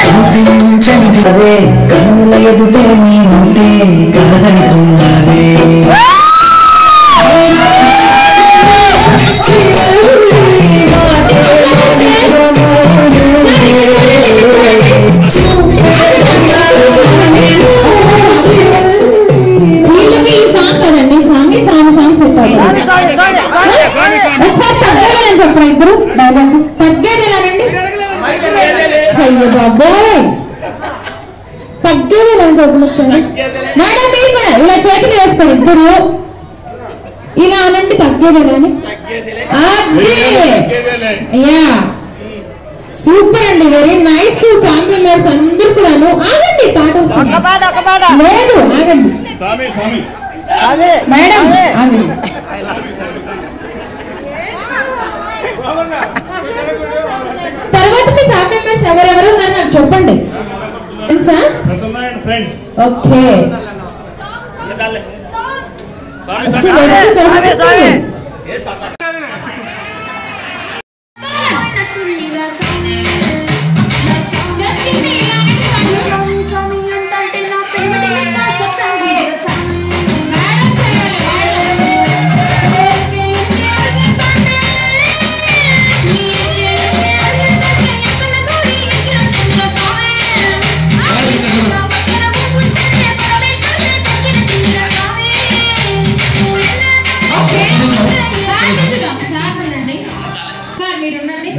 కనిపించని కన్నుల ఎదుటే నీవుంటే కలదనుకున్నావే అయ్యో బాబోయ్ తగ్గేది మేడం మీరు కూడా ఇలా చేతులు వేసుకోండి ఇద్దరు ఇలా అనండి తగ్గేదేలని అయ్యా సూపర్ అండి వెరీ నైస్ ఫ్యామిలీ మెంబర్స్ అందరు కూడాను ఆగండి పాట వస్తుంది లేదు ఆగండి మేడం ఆగండి తర్వాత మీ ఫ్యామిలీ మెంబర్స్ ఎవరెవరు ఉన్నారు నాకు చెప్పండి ఓకే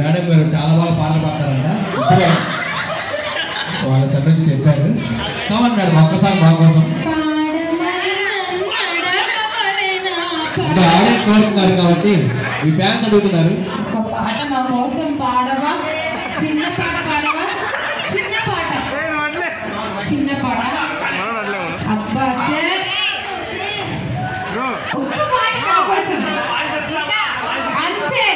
మేడం గారు చాలా బాగా పాటలు పాడతారంట వాళ్ళ సార్ నుంచి చెప్పారు కావాలి మేడం ఒక్కసారి మా కోసం ఇంకా ఆడియన్స్ కోరుతున్నారు కాబట్టి మీ ఫ్యాన్స్ అడుగుతున్నారు ఒక పాట నా కోసం పాడవా చిన్న పాట పాడవా చిన్న పాట చిన్న పాట అబ్బా సార్ ఒక్క పాట నా కోసం అంతే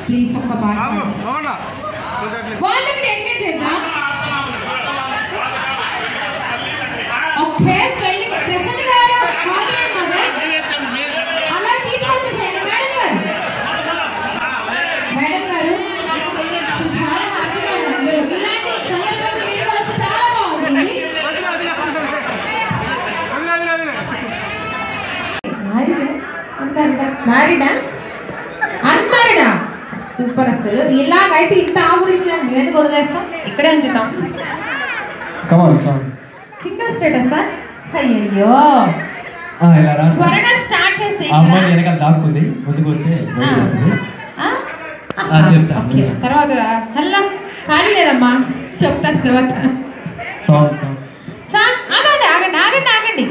ప్లీజ్ ఒక్క పాట వాళ్ళకి ఎంకరేజ్ చేద్దాం ఓకే పెళ్లి ప్రసన్న గారు అలా తీసుకొచ్చేసేయండి మేడం గారు చాలా హ్యాపీగా ఉన్నారు ఇలాంటి సందర్భంలో మీరు వస్తే చాలా బాగుంటుంది మ్యారీడా అన్మ్యారీడా సూపర్ అసలు ఇలాగైతే ఇంత ఆవరించిన మేము ఎందుకు వదిలేస్తాం ఇక్కడే ఉంచుతాం సింగిల్ స్టేటస్ సార్ అయ్యో త్వరగా స్టార్ట్ చేస్తే దాక్కుంది ముందుకు వస్తే తర్వాత హల్లా ఖాళీ లేదమ్మా చెప్తాను తర్వాత సార్ ఆగండి ఆగండి ఆగండి ఆగండి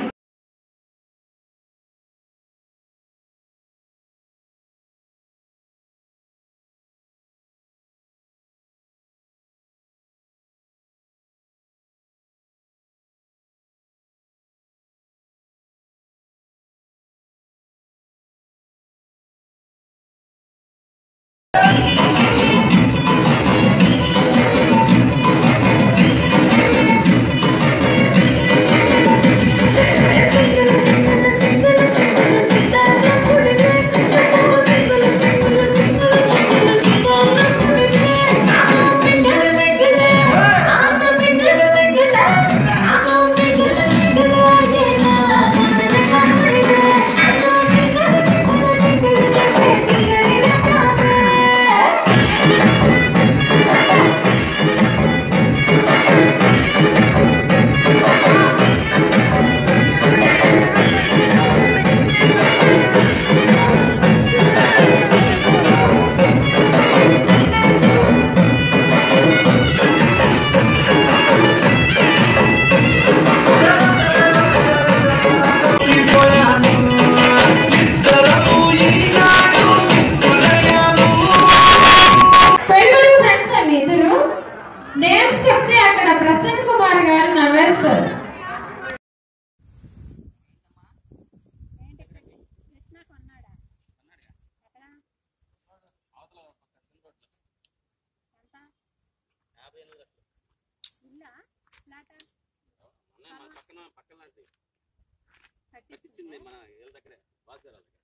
పక్కన పక్కన కట్టించింది మన దగ్గర భాస్కర్